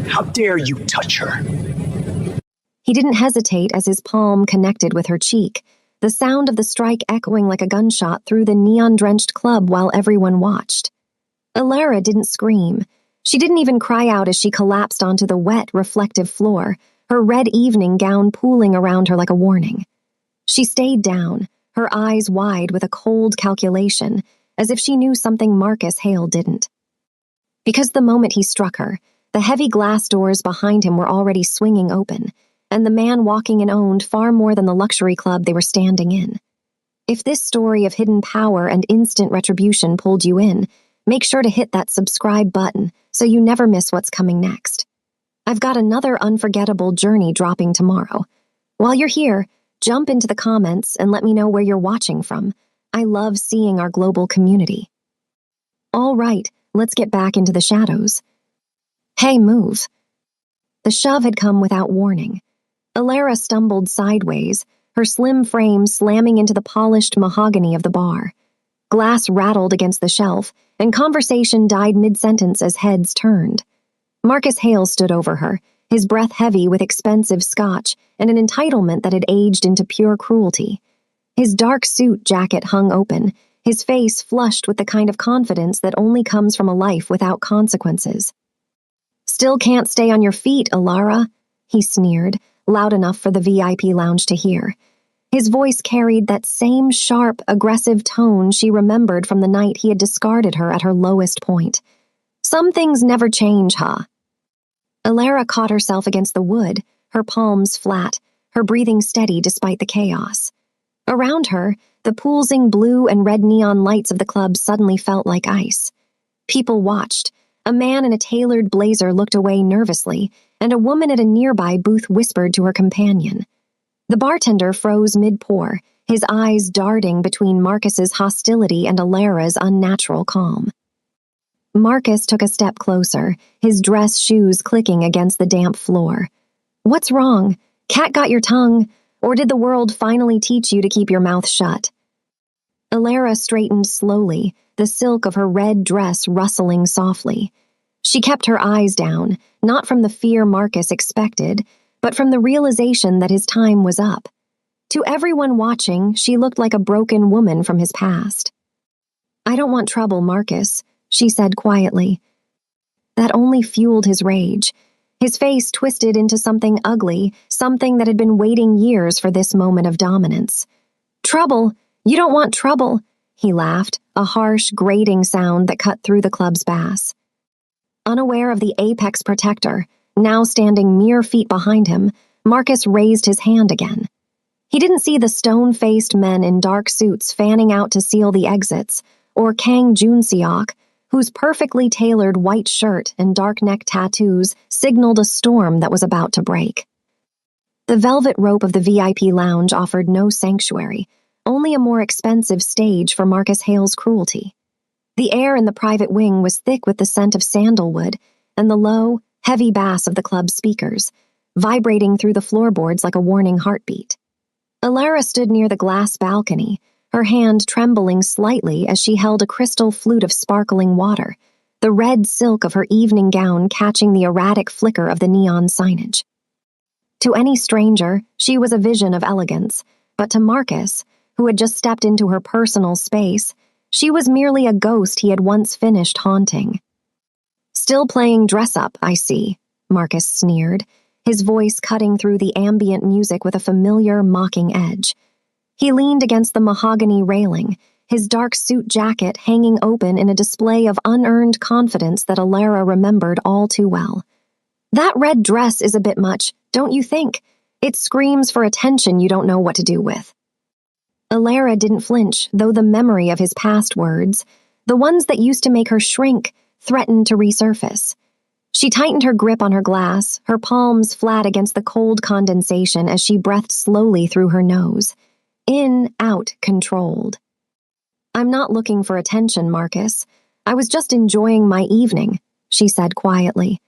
How dare you touch her? He didn't hesitate as his palm connected with her cheek, the sound of the strike echoing like a gunshot through the neon-drenched club while everyone watched. Alara didn't scream. She didn't even cry out as she collapsed onto the wet, reflective floor, her red evening gown pooling around her like a warning. She stayed down, her eyes wide with a cold calculation, as if she knew something Marcus Hale didn't. Because the moment he struck her, the heavy glass doors behind him were already swinging open, and the man walking in owned far more than the luxury club they were standing in. If this story of hidden power and instant retribution pulled you in, make sure to hit that subscribe button so you never miss what's coming next. I've got another unforgettable journey dropping tomorrow. While you're here, jump into the comments and let me know where you're watching from. I love seeing our global community. All right, let's get back into the shadows. Hey, move. The shove had come without warning. Alara stumbled sideways, her slim frame slamming into the polished mahogany of the bar. Glass rattled against the shelf, and conversation died mid-sentence as heads turned. Marcus Hale stood over her, his breath heavy with expensive scotch and an entitlement that had aged into pure cruelty. His dark suit jacket hung open, his face flushed with the kind of confidence that only comes from a life without consequences. "Still can't stay on your feet, Alara," he sneered, loud enough for the VIP lounge to hear. His voice carried that same sharp, aggressive tone she remembered from the night he had discarded her at her lowest point. "Some things never change, huh?" Alara caught herself against the wood, her palms flat, her breathing steady despite the chaos. Around her, the pulsing blue and red neon lights of the club suddenly felt like ice. People watched. A man in a tailored blazer looked away nervously, and a woman at a nearby booth whispered to her companion. The bartender froze mid-pour, his eyes darting between Marcus's hostility and Alara's unnatural calm. Marcus took a step closer, his dress shoes clicking against the damp floor. "What's wrong? Cat got your tongue? Or did the world finally teach you to keep your mouth shut?" Alara straightened slowly, the silk of her red dress rustling softly. She kept her eyes down, not from the fear Marcus expected, but from the realization that his time was up. To everyone watching, she looked like a broken woman from his past. "I don't want trouble, Marcus," she said quietly. That only fueled his rage. His face twisted into something ugly, something that had been waiting years for this moment of dominance. "Trouble? You don't want trouble," he laughed, a harsh, grating sound that cut through the club's bass. Unaware of the apex protector, now standing mere feet behind him, Marcus raised his hand again. He didn't see the stone-faced men in dark suits fanning out to seal the exits, or Kang Junseok, whose perfectly tailored white shirt and dark neck tattoos signaled a storm that was about to break. The velvet rope of the VIP lounge offered no sanctuary, only a more expensive stage for Marcus Hale's cruelty. The air in the private wing was thick with the scent of sandalwood and the low, heavy bass of the club's speakers, vibrating through the floorboards like a warning heartbeat. Alara stood near the glass balcony, her hand trembling slightly as she held a crystal flute of sparkling water, the red silk of her evening gown catching the erratic flicker of the neon signage. To any stranger, she was a vision of elegance, but to Marcus, who had just stepped into her personal space, she was merely a ghost he had once finished haunting. "Still playing dress-up, I see," Marcus sneered, his voice cutting through the ambient music with a familiar, mocking edge. He leaned against the mahogany railing, his dark suit jacket hanging open in a display of unearned confidence that Alara remembered all too well. "That red dress is a bit much, don't you think? It screams for attention you don't know what to do with." Alara didn't flinch, though the memory of his past words, the ones that used to make her shrink, threatened to resurface. She tightened her grip on her glass, her palms flat against the cold condensation as she breathed slowly through her nose. In, out, controlled. "I'm not looking for attention, Marcus. I was just enjoying my evening," she said quietly.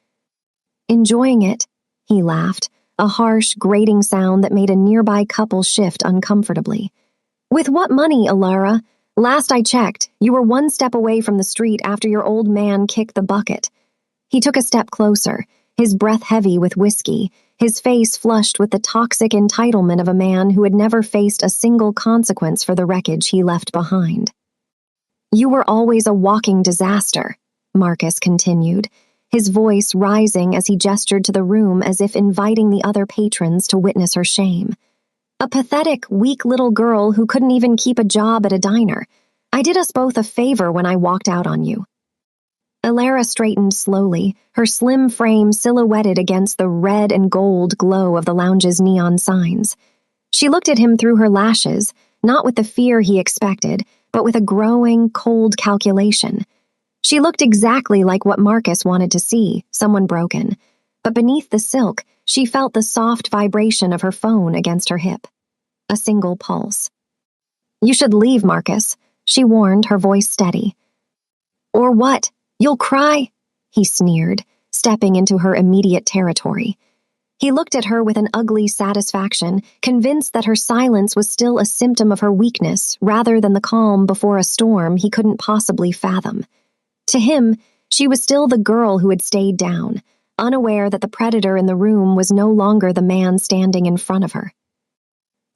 "Enjoying it?" he laughed, a harsh, grating sound that made a nearby couple shift uncomfortably. "With what money, Alara? Last I checked, you were one step away from the street after your old man kicked the bucket. He took a step closer, his breath heavy with whiskey, his face flushed with the toxic entitlement of a man who had never faced a single consequence for the wreckage he left behind. You were always a walking disaster, Marcus continued, his voice rising as he gestured to the room as if inviting the other patrons to witness her shame. A pathetic, weak little girl who couldn't even keep a job at a diner. I did us both a favor when I walked out on you. Alara straightened slowly, her slim frame silhouetted against the red and gold glow of the lounge's neon signs. She looked at him through her lashes, not with the fear he expected, but with a growing, cold calculation. She looked exactly like what Marcus wanted to see, someone broken. But beneath the silk, she felt the soft vibration of her phone against her hip. A single pulse. You should leave, Marcus, she warned, her voice steady. Or what? You'll cry? He sneered, stepping into her immediate territory. He looked at her with an ugly satisfaction, convinced that her silence was still a symptom of her weakness rather than the calm before a storm he couldn't possibly fathom. To him, she was still the girl who had stayed down, unaware that the predator in the room was no longer the man standing in front of her.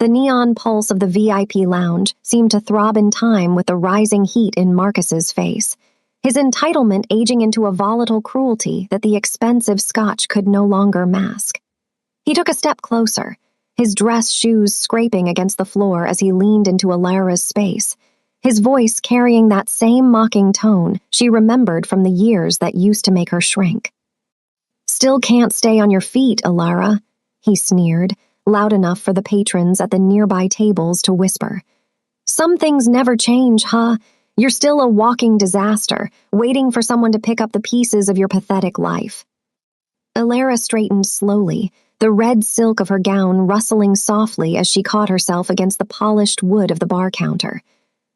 The neon pulse of the VIP lounge seemed to throb in time with the rising heat in Marcus's face, his entitlement aging into a volatile cruelty that the expensive scotch could no longer mask. He took a step closer, his dress shoes scraping against the floor as he leaned into Alara's space, his voice carrying that same mocking tone she remembered from the years that used to make her shrink. Still can't stay on your feet, Alara, he sneered, loud enough for the patrons at the nearby tables to whisper. Some things never change, huh? You're still a walking disaster, waiting for someone to pick up the pieces of your pathetic life. Alara straightened slowly, the red silk of her gown rustling softly as she caught herself against the polished wood of the bar counter.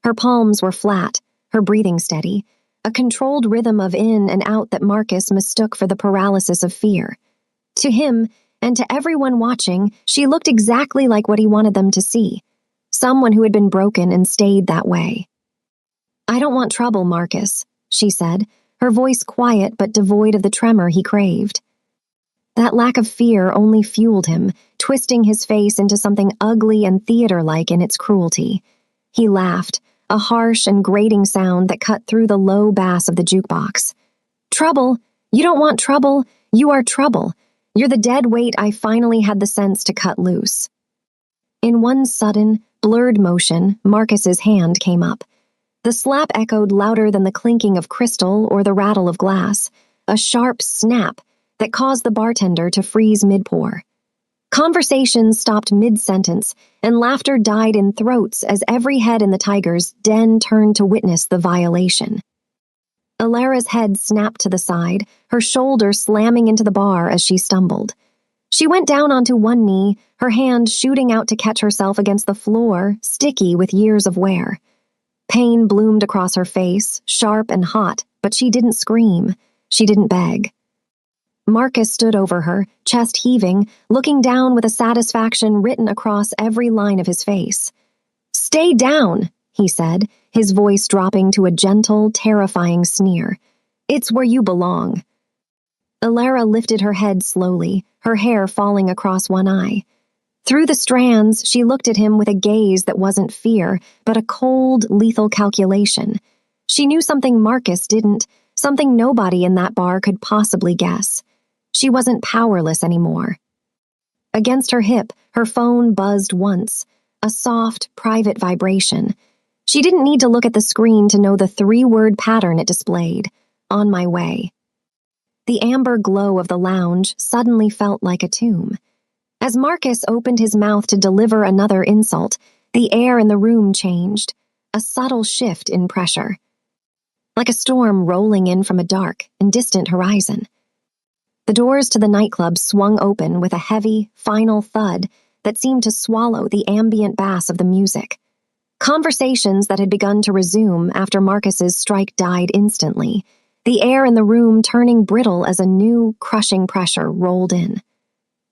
Her palms were flat, her breathing steady, a controlled rhythm of in and out that Marcus mistook for the paralysis of fear. To him, and to everyone watching, she looked exactly like what he wanted them to see, someone who had been broken and stayed that way. I don't want trouble, Marcus, she said, her voice quiet but devoid of the tremor he craved. That lack of fear only fueled him, twisting his face into something ugly and theater-like in its cruelty. He laughed, a harsh and grating sound that cut through the low bass of the jukebox. Trouble? You don't want trouble? You are trouble. You're the dead weight I finally had the sense to cut loose. In one sudden, blurred motion, Marcus's hand came up. The slap echoed louder than the clinking of crystal or the rattle of glass, a sharp snap that caused the bartender to freeze mid-pour. Conversation stopped mid-sentence, and laughter died in throats as every head in the tiger's den turned to witness the violation. Alara's head snapped to the side, her shoulder slamming into the bar as she stumbled. She went down onto one knee, her hand shooting out to catch herself against the floor, sticky with years of wear. Pain bloomed across her face, sharp and hot, but she didn't scream. She didn't beg. Marcus stood over her, chest heaving, looking down with a satisfaction written across every line of his face. Stay down, he said, his voice dropping to a gentle, terrifying sneer. It's where you belong. Alara lifted her head slowly, her hair falling across one eye. Through the strands, she looked at him with a gaze that wasn't fear, but a cold, lethal calculation. She knew something Marcus didn't, something nobody in that bar could possibly guess. She wasn't powerless anymore. Against her hip, her phone buzzed once, a soft, private vibration. She didn't need to look at the screen to know the three-word pattern it displayed. On my way. The amber glow of the lounge suddenly felt like a tomb. As Marcus opened his mouth to deliver another insult, the air in the room changed, a subtle shift in pressure. Like a storm rolling in from a dark and distant horizon. The doors to the nightclub swung open with a heavy, final thud that seemed to swallow the ambient bass of the music. Conversations that had begun to resume after Marcus's strike died instantly, the air in the room turning brittle as a new, crushing pressure rolled in.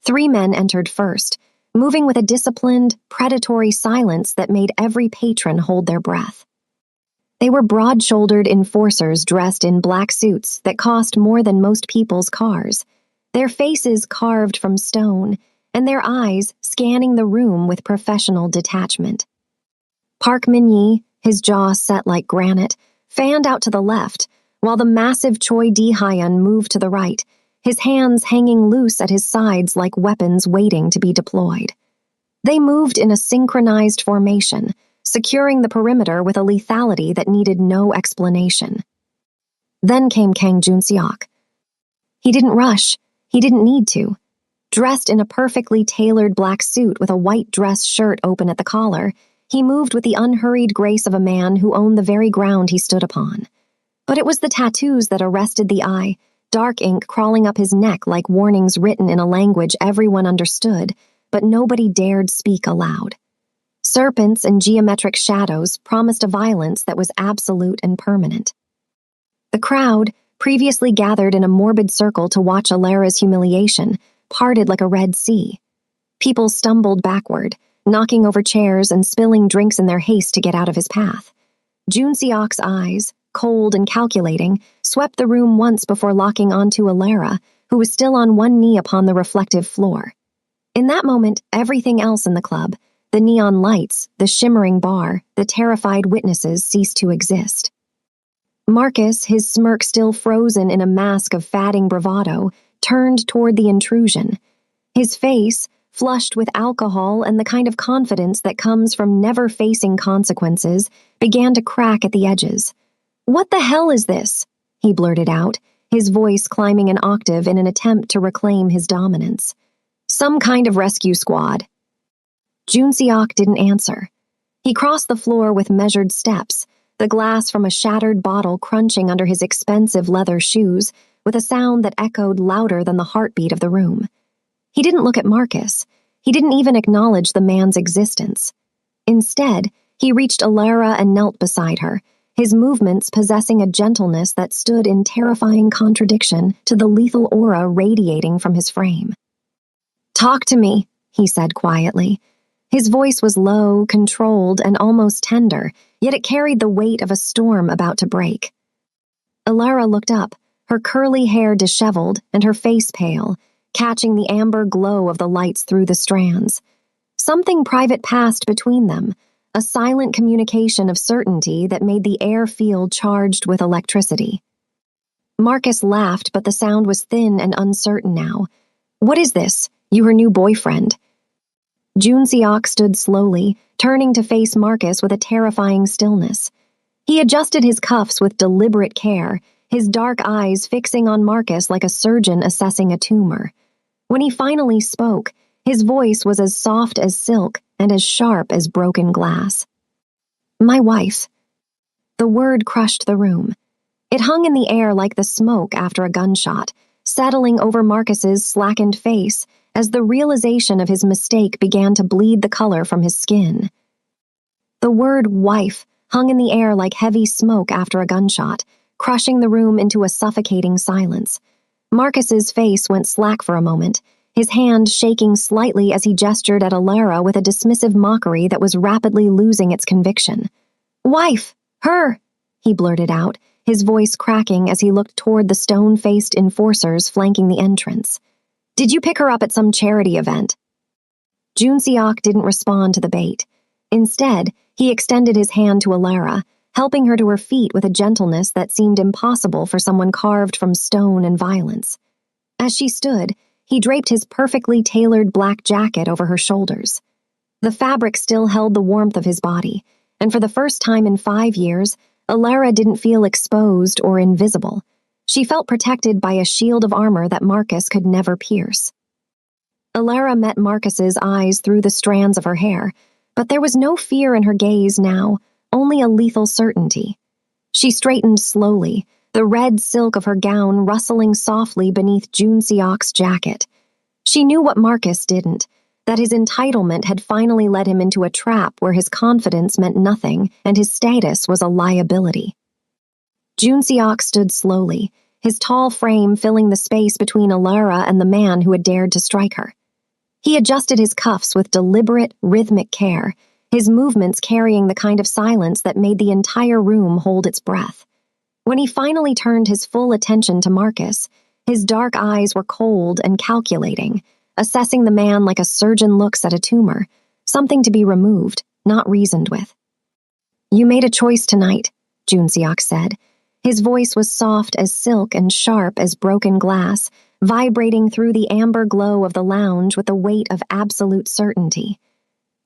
3 men entered first, moving with a disciplined, predatory silence that made every patron hold their breath. They were broad-shouldered enforcers dressed in black suits that cost more than most people's cars, their faces carved from stone, and their eyes scanning the room with professional detachment. Park Min-yi, his jaw set like granite, fanned out to the left, while the massive Choi Di-hyun moved to the right, his hands hanging loose at his sides like weapons waiting to be deployed. They moved in a synchronized formation, securing the perimeter with a lethality that needed no explanation. Then came Kang Junseok. He didn't rush. He didn't need to. Dressed in a perfectly tailored black suit with a white dress shirt open at the collar, he moved with the unhurried grace of a man who owned the very ground he stood upon. But it was the tattoos that arrested the eye, dark ink crawling up his neck like warnings written in a language everyone understood, but nobody dared speak aloud. Serpents and geometric shadows promised a violence that was absolute and permanent. The crowd, previously gathered in a morbid circle to watch Alara's humiliation, parted like a Red Sea. People stumbled backward, knocking over chairs and spilling drinks in their haste to get out of his path. Junseok's eyes, cold and calculating, swept the room once before locking onto Alara, who was still on one knee upon the reflective floor. In that moment, everything else in the club, the neon lights, the shimmering bar, the terrified witnesses ceased to exist. Marcus, his smirk still frozen in a mask of fatting bravado, turned toward the intrusion. His face, flushed with alcohol and the kind of confidence that comes from never facing consequences, began to crack at the edges. "What the hell is this?" he blurted out, his voice climbing an octave in an attempt to reclaim his dominance. "Some kind of rescue squad." Junseok didn't answer. He crossed the floor with measured steps, the glass from a shattered bottle crunching under his expensive leather shoes with a sound that echoed louder than the heartbeat of the room. He didn't look at Marcus. He didn't even acknowledge the man's existence. Instead, he reached Alara and knelt beside her, his movements possessing a gentleness that stood in terrifying contradiction to the lethal aura radiating from his frame. "Talk to me," he said quietly. His voice was low, controlled, and almost tender, yet it carried the weight of a storm about to break. Alara looked up, her curly hair disheveled and her face pale, catching the amber glow of the lights through the strands. Something private passed between them, a silent communication of certainty that made the air feel charged with electricity. Marcus laughed, but the sound was thin and uncertain now. "What is this? You her new boyfriend?" Junseok stood slowly, turning to face Marcus with a terrifying stillness. He adjusted his cuffs with deliberate care, his dark eyes fixing on Marcus like a surgeon assessing a tumor. When he finally spoke, his voice was as soft as silk and as sharp as broken glass. "My wife." The word crushed the room. It hung in the air like the smoke after a gunshot, settling over Marcus's slackened face as the realization of his mistake began to bleed the color from his skin. The word wife hung in the air like heavy smoke after a gunshot, crushing the room into a suffocating silence. Marcus's face went slack for a moment, his hand shaking slightly as he gestured at Alara with a dismissive mockery that was rapidly losing its conviction. "Wife! Her!" he blurted out, his voice cracking as he looked toward the stone-faced enforcers flanking the entrance. "Did you pick her up at some charity event?" Junseok didn't respond to the bait. Instead, he extended his hand to Alara, helping her to her feet with a gentleness that seemed impossible for someone carved from stone and violence. As she stood, he draped his perfectly tailored black jacket over her shoulders. The fabric still held the warmth of his body, and for the first time in 5 years, Alara didn't feel exposed or invisible. She felt protected by a shield of armor that Marcus could never pierce. Alara met Marcus's eyes through the strands of her hair, but there was no fear in her gaze now, only a lethal certainty. She straightened slowly, the red silk of her gown rustling softly beneath Junseok's jacket. She knew what Marcus didn't, that his entitlement had finally led him into a trap where his confidence meant nothing and his status was a liability. Junseok stood slowly, his tall frame filling the space between Alara and the man who had dared to strike her. He adjusted his cuffs with deliberate, rhythmic care, his movements carrying the kind of silence that made the entire room hold its breath. When he finally turned his full attention to Marcus, his dark eyes were cold and calculating, assessing the man like a surgeon looks at a tumor, something to be removed, not reasoned with. "You made a choice tonight," Junseok said. His voice was soft as silk and sharp as broken glass, vibrating through the amber glow of the lounge with the weight of absolute certainty.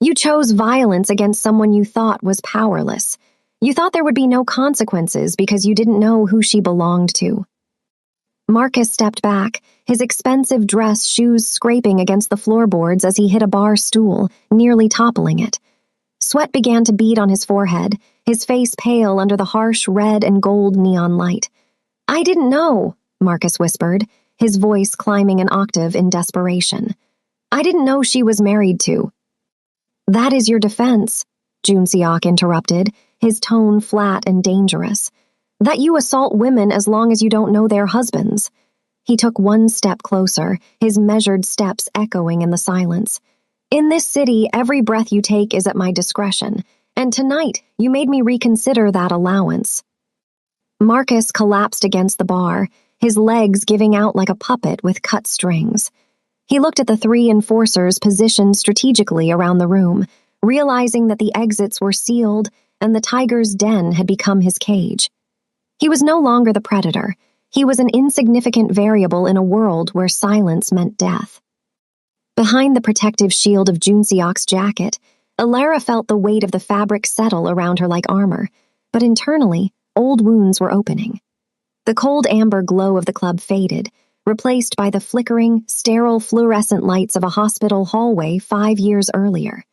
"You chose violence against someone you thought was powerless. You thought there would be no consequences because you didn't know who she belonged to." Marcus stepped back, his expensive dress shoes scraping against the floorboards as he hit a bar stool, nearly toppling it. Sweat began to bead on his forehead, his face pale under the harsh red and gold neon light. "I didn't know," Marcus whispered, his voice climbing an octave in desperation. "I didn't know she was married to." "That is your defense," Junseok interrupted, his tone flat and dangerous. "That you assault women as long as you don't know their husbands." He took one step closer, his measured steps echoing in the silence. "In this city, every breath you take is at my discretion, and tonight you made me reconsider that allowance." Marcus collapsed against the bar, his legs giving out like a puppet with cut strings. He looked at the 3 enforcers positioned strategically around the room, realizing that the exits were sealed and the tiger's den had become his cage. He was no longer the predator. He was an insignificant variable in a world where silence meant death. Behind the protective shield of Junseok's jacket, Alara felt the weight of the fabric settle around her like armor, but internally, old wounds were opening. The cold amber glow of the club faded, replaced by the flickering, sterile fluorescent lights of a hospital hallway 5 years earlier.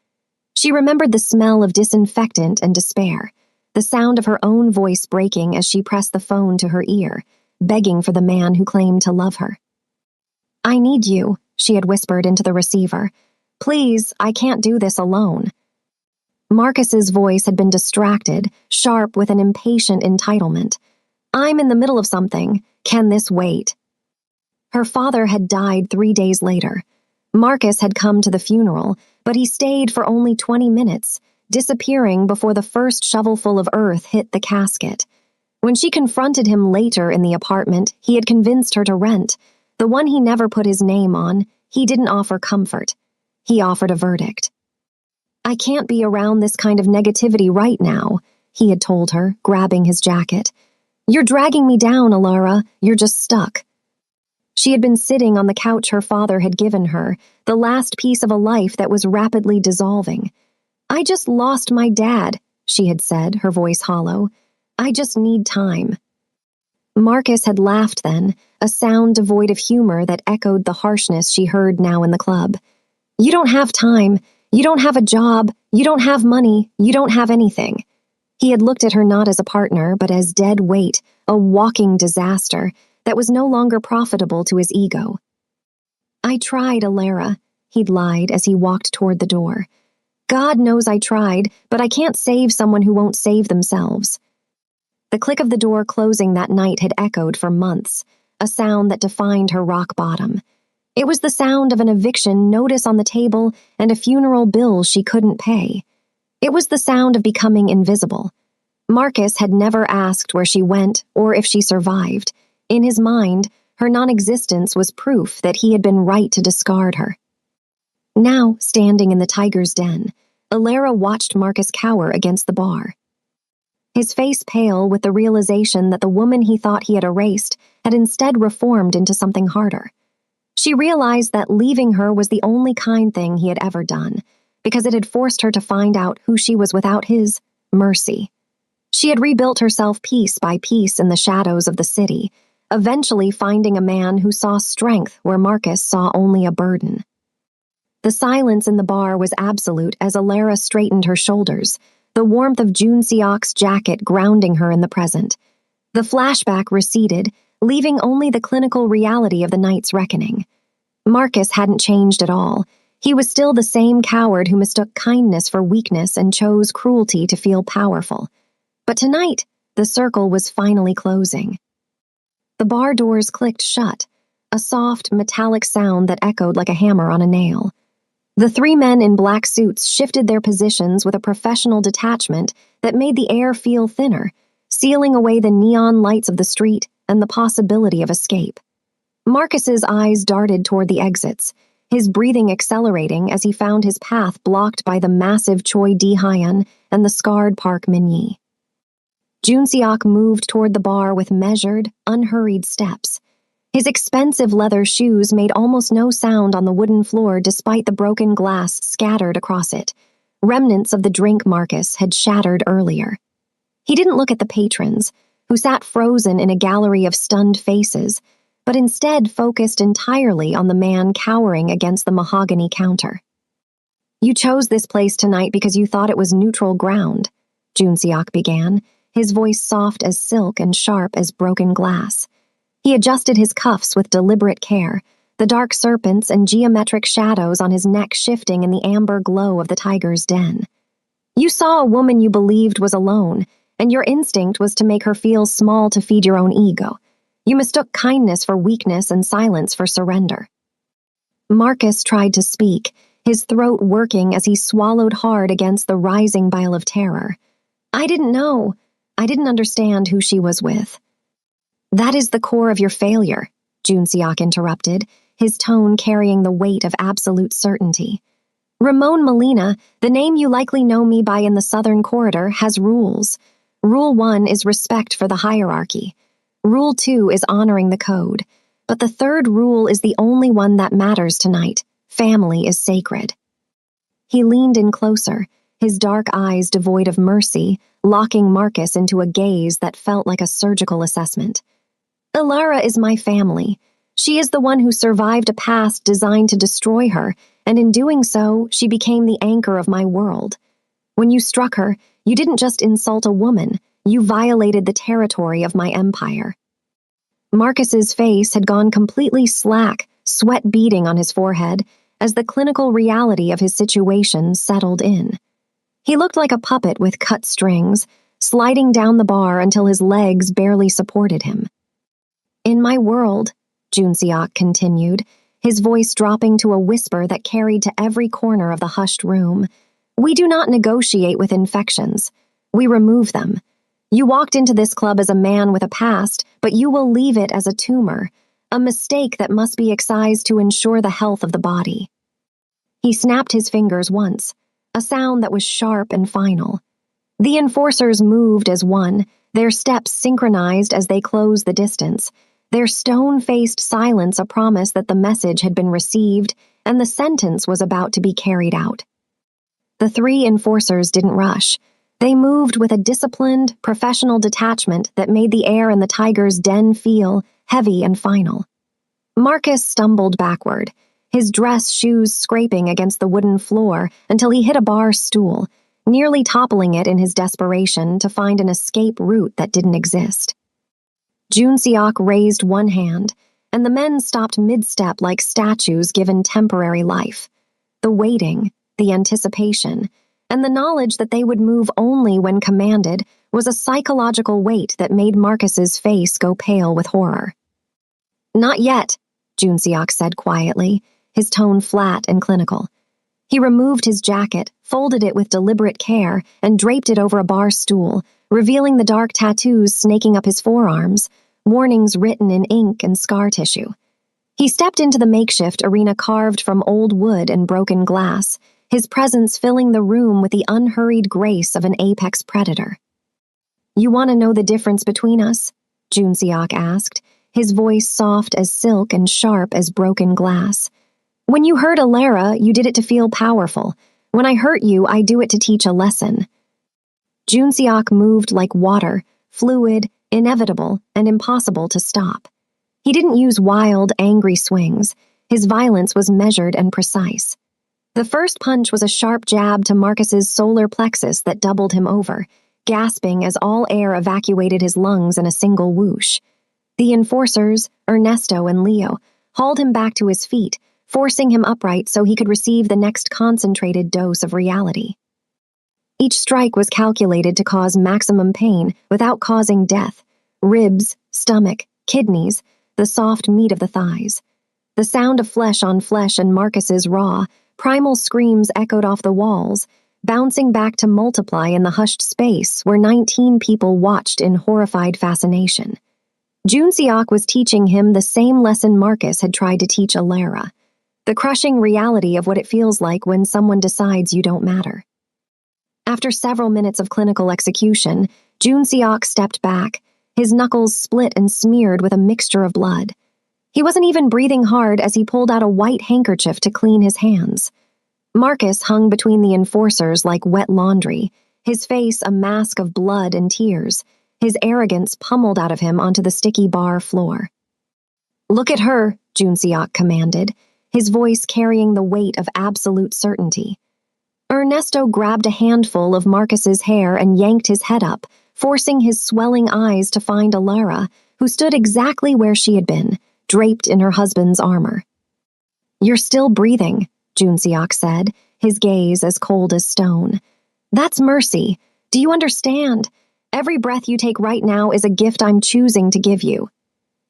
She remembered the smell of disinfectant and despair, the sound of her own voice breaking as she pressed the phone to her ear, begging for the man who claimed to love her. "I need you," she had whispered into the receiver. "Please, I can't do this alone." Marcus's voice had been distracted, sharp with an impatient entitlement. "I'm in the middle of something. Can this wait?" Her father had died 3 days later. Marcus had come to the funeral, but he stayed for only 20 minutes, disappearing before the first shovelful of earth hit the casket. When she confronted him later in the apartment he had convinced her to rent, the one he never put his name on, he didn't offer comfort. He offered a verdict. "I can't be around this kind of negativity right now," he had told her, grabbing his jacket. "You're dragging me down, Alara. You're just stuck." She had been sitting on the couch her father had given her, the last piece of a life that was rapidly dissolving. "I just lost my dad," she had said, her voice hollow. "I just need time." Marcus had laughed then, a sound devoid of humor that echoed the harshness she heard now in the club. "You don't have time. You don't have a job. You don't have money. You don't have anything." He had looked at her not as a partner, but as dead weight, a walking disaster that was no longer profitable to his ego. "I tried, Alara," he'd lied as he walked toward the door. "God knows I tried, but I can't save someone who won't save themselves." The click of the door closing that night had echoed for months, a sound that defined her rock bottom. It was the sound of an eviction notice on the table and a funeral bill she couldn't pay. It was the sound of becoming invisible. Marcus had never asked where she went or if she survived. In his mind, her non-existence was proof that he had been right to discard her. Now, standing in the tiger's den, Alara watched Marcus cower against the bar. His face pale with the realization that the woman he thought he had erased had instead reformed into something harder. She realized that leaving her was the only kind thing he had ever done, because it had forced her to find out who she was without his mercy. She had rebuilt herself piece by piece in the shadows of the city, eventually finding a man who saw strength where Marcus saw only a burden. The silence in the bar was absolute as Alara straightened her shoulders, the warmth of Junseok's jacket grounding her in the present. The flashback receded, leaving only the clinical reality of the night's reckoning. Marcus hadn't changed at all. He was still the same coward who mistook kindness for weakness and chose cruelty to feel powerful. But tonight, the circle was finally closing. The bar doors clicked shut, a soft, metallic sound that echoed like a hammer on a nail. The three men in black suits shifted their positions with a professional detachment that made the air feel thinner, sealing away the neon lights of the street and the possibility of escape. Marcus's eyes darted toward the exits, his breathing accelerating as he found his path blocked by the massive Choi Di-hyun and the scarred Park Min-yi. Junseok moved toward the bar with measured, unhurried steps. His expensive leather shoes made almost no sound on the wooden floor despite the broken glass scattered across it. Remnants of the drink Marcus had shattered earlier. He didn't look at the patrons, who sat frozen in a gallery of stunned faces, but instead focused entirely on the man cowering against the mahogany counter. "You chose this place tonight because you thought it was neutral ground," Junseok began, his voice soft as silk and sharp as broken glass. He adjusted his cuffs with deliberate care, the dark serpents and geometric shadows on his neck shifting in the amber glow of the tiger's den. "You saw a woman you believed was alone, and your instinct was to make her feel small to feed your own ego. You mistook kindness for weakness and silence for surrender." Marcus tried to speak, his throat working as he swallowed hard against the rising bile of terror. "I didn't know. I didn't understand who she was with." "That is the core of your failure," Junseok interrupted, his tone carrying the weight of absolute certainty. "Ramon Molina, the name you likely know me by in the Southern Corridor, has rules. Rule 1 is respect for the hierarchy. Rule 2 is honoring the code. But the third rule is the only one that matters tonight. Family is sacred." He leaned in closer, his dark eyes devoid of mercy, locking Marcus into a gaze that felt like a surgical assessment. "Ilara is my family. She is the one who survived a past designed to destroy her, and in doing so, she became the anchor of my world. When you struck her, you didn't just insult a woman, you violated the territory of my empire." Marcus's face had gone completely slack, sweat beading on his forehead, as the clinical reality of his situation settled in. He looked like a puppet with cut strings, sliding down the bar until his legs barely supported him. "In my world," Junseok continued, his voice dropping to a whisper that carried to every corner of the hushed room, "we do not negotiate with infections. We remove them. You walked into this club as a man with a past, but you will leave it as a tumor, a mistake that must be excised to ensure the health of the body." He snapped his fingers once, a sound that was sharp and final. The enforcers moved as one, their steps synchronized as they closed the distance, their stone-faced silence a promise that the message had been received and the sentence was about to be carried out. The three enforcers didn't rush. They moved with a disciplined, professional detachment that made the air in the tiger's den feel heavy and final. Marcus stumbled backward, his dress shoes scraping against the wooden floor until he hit a bar stool, nearly toppling it in his desperation to find an escape route that didn't exist. Junseok raised one hand, and the men stopped mid-step like statues given temporary life. The waiting, the anticipation, and the knowledge that they would move only when commanded was a psychological weight that made Marcus's face go pale with horror. "Not yet," Junseok said quietly, his tone flat and clinical. He removed his jacket, folded it with deliberate care, and draped it over a bar stool, revealing the dark tattoos snaking up his forearms, warnings written in ink and scar tissue. He stepped into the makeshift arena carved from old wood and broken glass, his presence filling the room with the unhurried grace of an apex predator. "You want to know the difference between us?" Junseok asked, his voice soft as silk and sharp as broken glass. "When you hurt Ilara, you did it to feel powerful. When I hurt you, I do it to teach a lesson." Junseok moved like water, fluid, inevitable, and impossible to stop. He didn't use wild, angry swings. His violence was measured and precise. The first punch was a sharp jab to Marcus's solar plexus that doubled him over, gasping as all air evacuated his lungs in a single whoosh. The enforcers, Ernesto and Leo, hauled him back to his feet, forcing him upright so he could receive the next concentrated dose of reality. Each strike was calculated to cause maximum pain without causing death: ribs, stomach, kidneys, the soft meat of the thighs. The sound of flesh on flesh and Marcus's raw, Primal screams echoed off the walls, bouncing back to multiply in the hushed space where 19 people watched in horrified fascination. Junseok was teaching him the same lesson Marcus had tried to teach Alara, the crushing reality of what it feels like when someone decides you don't matter. After several minutes of clinical execution, Junseok stepped back, his knuckles split and smeared with a mixture of blood. He wasn't even breathing hard as he pulled out a white handkerchief to clean his hands. Marcus hung between the enforcers like wet laundry, his face a mask of blood and tears, his arrogance pummeled out of him onto the sticky bar floor. "Look at her," Junseok commanded, his voice carrying the weight of absolute certainty. Ernesto grabbed a handful of Marcus's hair and yanked his head up, forcing his swelling eyes to find Alara, who stood exactly where she had been, draped in her husband's armor. "You're still breathing," Junseok said, his gaze as cold as stone. "That's mercy. Do you understand? Every breath you take right now is a gift I'm choosing to give you."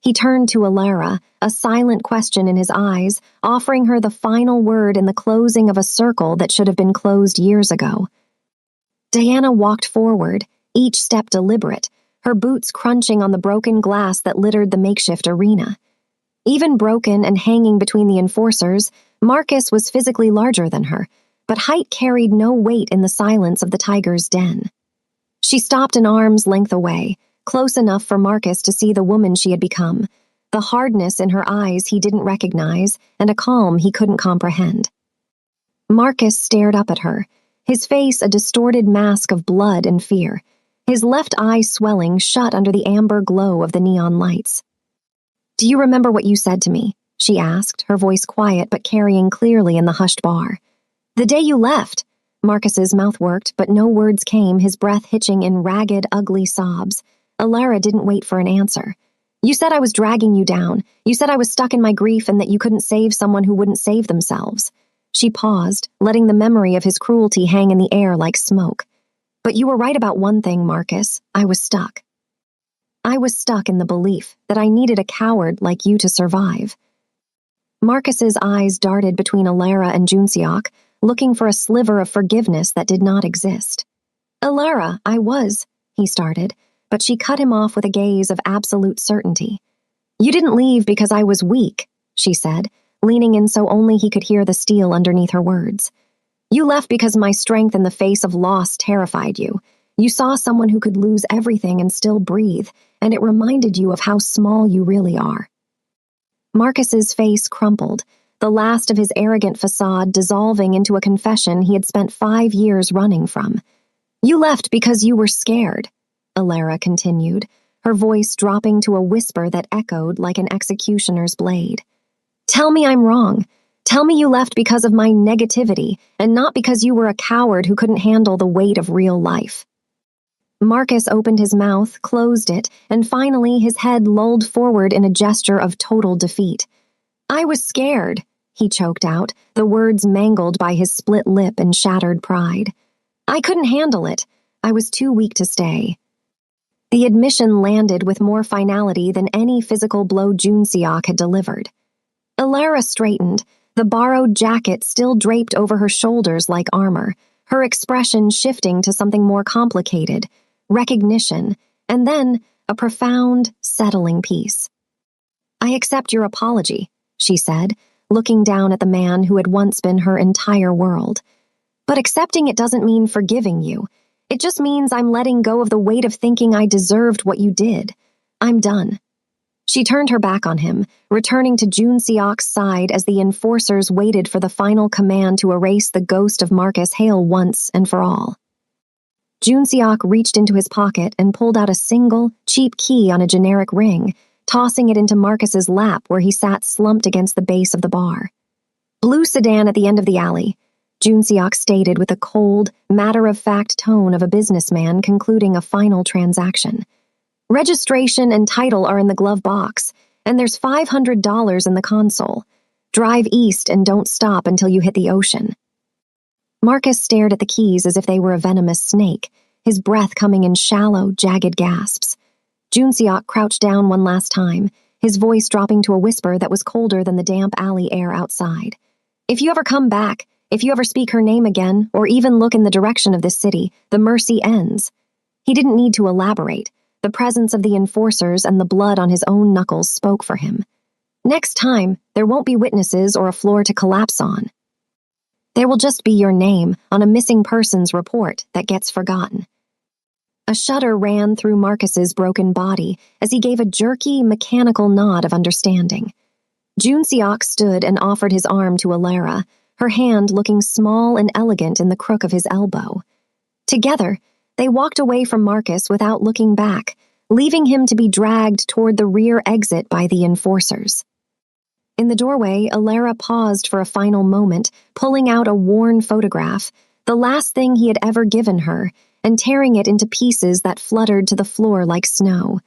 He turned to Alara, a silent question in his eyes, offering her the final word in the closing of a circle that should have been closed years ago. Diana walked forward, each step deliberate, her boots crunching on the broken glass that littered the makeshift arena. Even broken and hanging between the enforcers, Marcus was physically larger than her, but height carried no weight in the silence of the tiger's den. She stopped an arm's length away, close enough for Marcus to see the woman she had become, the hardness in her eyes he didn't recognize, and a calm he couldn't comprehend. Marcus stared up at her, his face a distorted mask of blood and fear, his left eye swelling shut under the amber glow of the neon lights. "Do you remember what you said to me?" she asked, her voice quiet but carrying clearly in the hushed bar. "The day you left." Marcus's mouth worked, but no words came, his breath hitching in ragged, ugly sobs. Alara didn't wait for an answer. "You said I was dragging you down. You said I was stuck in my grief and that you couldn't save someone who wouldn't save themselves." She paused, letting the memory of his cruelty hang in the air like smoke. "But you were right about one thing, Marcus. I was stuck. I was stuck in the belief that I needed a coward like you to survive." Marcus's eyes darted between Alara and Junseok, looking for a sliver of forgiveness that did not exist. "Alara, I was," he started, but she cut him off with a gaze of absolute certainty. "You didn't leave because I was weak," she said, leaning in so only he could hear the steel underneath her words. "You left because my strength in the face of loss terrified you. You saw someone who could lose everything and still breathe, and it reminded you of how small you really are." Marcus's face crumpled, the last of his arrogant facade dissolving into a confession he had spent 5 years running from. "You left because you were scared," Alara continued, her voice dropping to a whisper that echoed like an executioner's blade. "Tell me I'm wrong. Tell me you left because of my negativity, and not because you were a coward who couldn't handle the weight of real life." Marcus opened his mouth, closed it, and finally his head lolled forward in a gesture of total defeat. "I was scared," he choked out, the words mangled by his split lip and shattered pride. "I couldn't handle it. I was too weak to stay." The admission landed with more finality than any physical blow Junseok had delivered. Alara straightened, the borrowed jacket still draped over her shoulders like armor, her expression shifting to something more complicated, recognition, and then a profound, settling peace. "I accept your apology," she said, looking down at the man who had once been her entire world. "But accepting it doesn't mean forgiving you. It just means I'm letting go of the weight of thinking I deserved what you did. I'm done." She turned her back on him, returning to Junseok's side as the enforcers waited for the final command to erase the ghost of Marcus Hale once and for all. Junseok reached into his pocket and pulled out a single, cheap key on a generic ring, tossing it into Marcus's lap where he sat slumped against the base of the bar. "Blue sedan at the end of the alley," Junseok stated with a cold, matter-of-fact tone of a businessman concluding a final transaction. "Registration and title are in the glove box, and there's $500 in the console. Drive east and don't stop until you hit the ocean." Marcus stared at the keys as if they were a venomous snake, his breath coming in shallow, jagged gasps. Junseok crouched down one last time, his voice dropping to a whisper that was colder than the damp alley air outside. "If you ever come back, If you ever speak her name again, or even look in the direction of this city, the mercy ends. He didn't need to elaborate. The presence of the enforcers and the blood on his own knuckles spoke for him. Next time, there won't be witnesses or a floor to collapse on. There will just be your name on a missing persons report that gets forgotten. A shudder ran through Marcus's broken body as he gave a jerky, mechanical nod of understanding. Junseok stood and offered his arm to Alara, her hand looking small and elegant in the crook of his elbow. Together, they walked away from Marcus without looking back, leaving him to be dragged toward the rear exit by the enforcers. In the doorway, Alara paused for a final moment, pulling out a worn photograph, the last thing he had ever given her, and tearing it into pieces that fluttered to the floor like snow.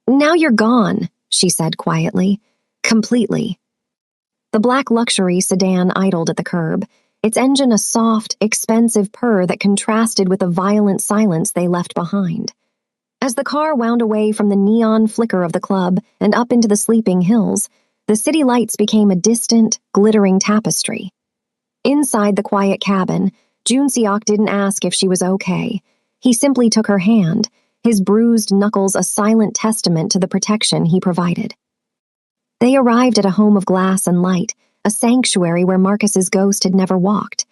"Now you're gone," she said quietly. "Completely." The black luxury sedan idled at the curb, its engine a soft, expensive purr that contrasted with the violent silence they left behind. As the car wound away from the neon flicker of the club and up into the sleeping hills, the city lights became a distant, glittering tapestry. Inside the quiet cabin, Junseok didn't ask if she was okay. He simply took her hand, his bruised knuckles a silent testament to the protection he provided. They arrived at a home of glass and light, a sanctuary where Marcus's ghost had never walked.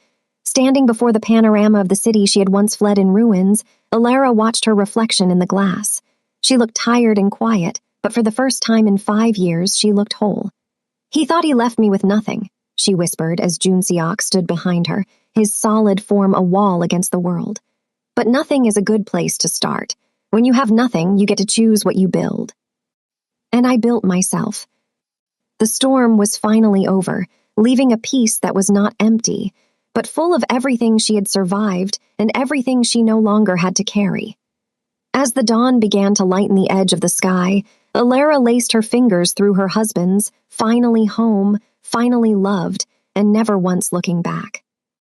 Standing before the panorama of the city she had once fled in ruins, Alara watched her reflection in the glass. She looked tired and quiet, but for the first time in 5 years, she looked whole. "He thought he left me with nothing," she whispered as Junseok stood behind her, his solid form a wall against the world. "But nothing is a good place to start. When you have nothing, you get to choose what you build." And I built myself. The storm was finally over, leaving a peace that was not empty, but full of everything she had survived and everything she no longer had to carry. As the dawn began to lighten the edge of the sky, Alara laced her fingers through her husband's, finally home, finally loved, and never once looking back.